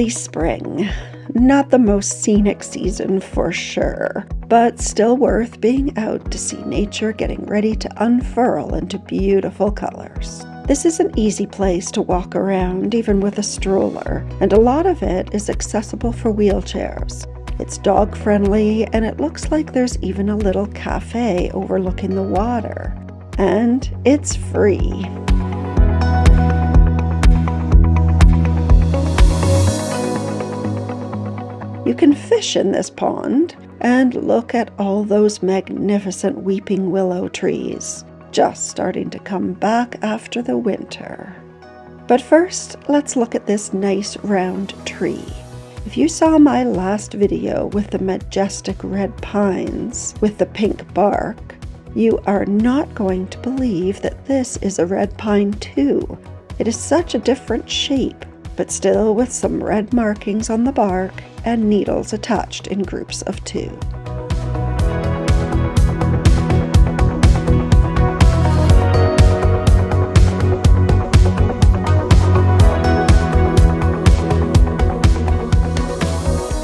early spring. Not the most scenic season for sure, but still worth being out to see nature getting ready to unfurl into beautiful colors. This is an easy place to walk around, even with a stroller, and a lot of it is accessible for wheelchairs. It's dog-friendly, and it looks like there's even a little cafe overlooking the water. And it's free. You can fish in this pond and look at all those magnificent weeping willow trees, just starting to come back after the winter. But first, let's look at this nice round tree. If you saw my last video with the majestic red pines with the pink bark, you are not going to believe that this is a red pine too. It is such a different shape, but still with some red markings on the bark and needles attached in groups of 2.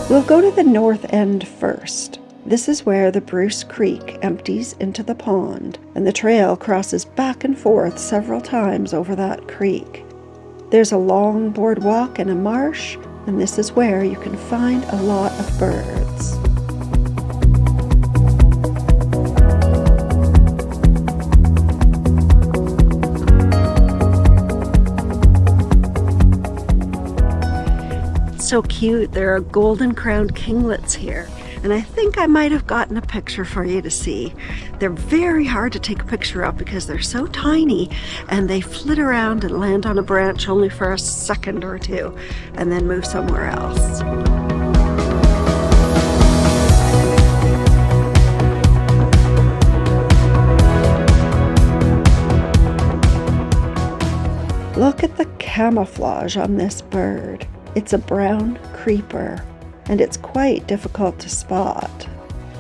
We'll go to the north end first. This is where the Bruce Creek empties into the pond, and the trail crosses back and forth several times over that creek. There's a long boardwalk and a marsh, and this is where you can find a lot of birds. So cute. There are golden-crowned kinglets here, and I think I might have gotten a picture for you to see. They're very hard to take a picture of because they're so tiny, and they flit around and land on a branch only for a second or 2 and then move somewhere else. Look at the camouflage on this bird. It's a brown creeper, and it's quite difficult to spot.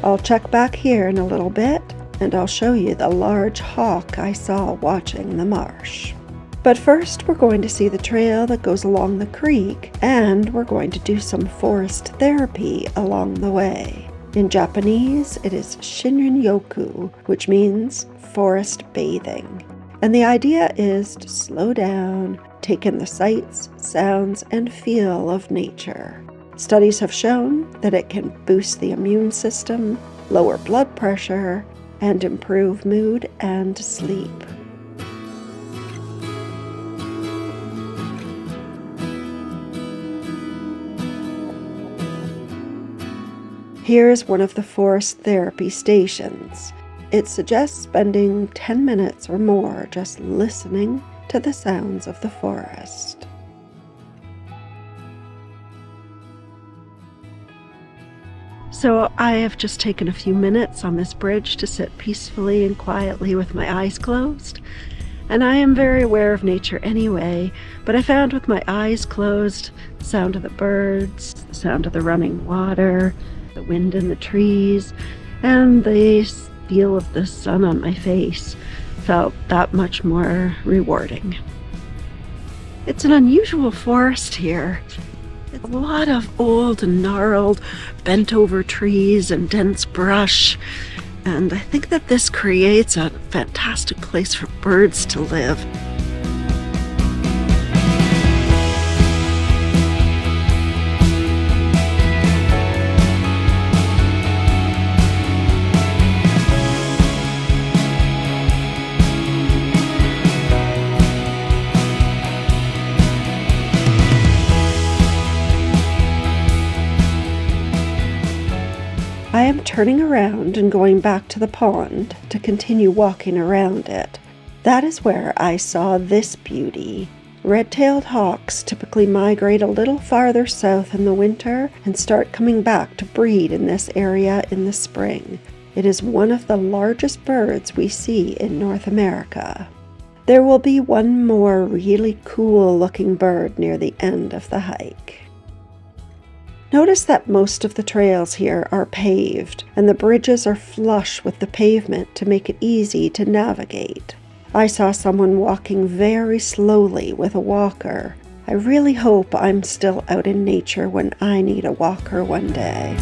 I'll check back here in a little bit, and I'll show you the large hawk I saw watching the marsh. But first, we're going to see the trail that goes along the creek, and we're going to do some forest therapy along the way. In Japanese, it is shinrin-yoku, which means forest bathing. And the idea is to slow down, take in the sights, sounds, and feel of nature. Studies have shown that it can boost the immune system, lower blood pressure, and improve mood and sleep. Here's one of the forest therapy stations. It suggests spending 10 minutes or more just listening to the sounds of the forest. So I have just taken a few minutes on this bridge to sit peacefully and quietly with my eyes closed. And I am very aware of nature anyway, but I found with my eyes closed, the sound of the birds, the sound of the running water, the wind in the trees, and the feel of the sun on my face felt that much more rewarding. It's an unusual forest here. It's a lot of old and gnarled, bent over trees and dense brush, and I think that this creates a fantastic place for birds to live. I am turning around and going back to the pond to continue walking around it. That is where I saw this beauty. Red-tailed hawks typically migrate a little farther south in the winter and start coming back to breed in this area in the spring. It is one of the largest birds we see in North America. There will be one more really cool-looking bird near the end of the hike. Notice that most of the trails here are paved, and the bridges are flush with the pavement to make it easy to navigate. I saw someone walking very slowly with a walker, I really hope I'm still out in nature when I need a walker one day.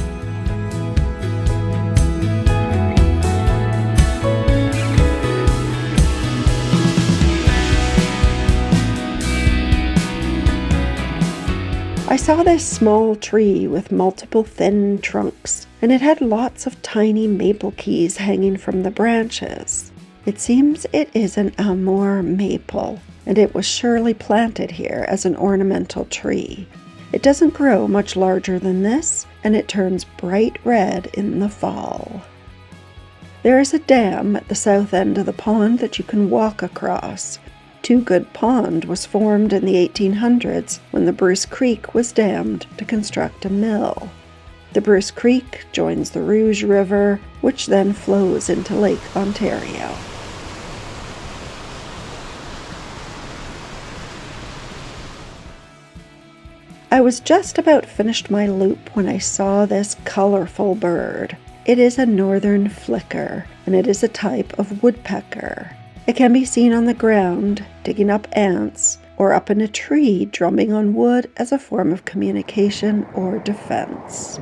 I saw this small tree with multiple thin trunks, and it had lots of tiny maple keys hanging from the branches. It seems it is an Amur maple, and it was surely planted here as an ornamental tree. It doesn't grow much larger than this, and it turns bright red in the fall. There is a dam at the south end of the pond that you can walk across. Toogood Pond was formed in the 1800s when the Bruce Creek was dammed to construct a mill. The Bruce Creek joins the Rouge River, which then flows into Lake Ontario. I was just about finished my loop when I saw this colorful bird. It is a northern flicker, and it is a type of woodpecker. It can be seen on the ground, digging up ants, or up in a tree drumming on wood as a form of communication or defense.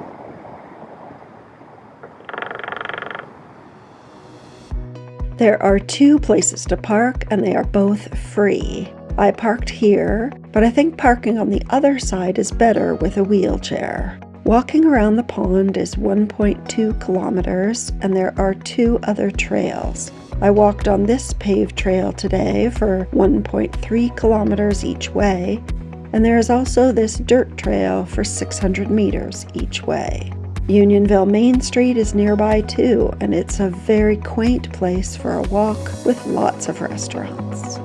There are 2 places to park, and they are both free. I parked here, but I think parking on the other side is better with a wheelchair. Walking around the pond is 1.2 kilometers, and there are 2 other trails. I walked on this paved trail today for 1.3 kilometers each way, and there is also this dirt trail for 600 meters each way. Unionville Main Street is nearby too, and it's a very quaint place for a walk with lots of restaurants.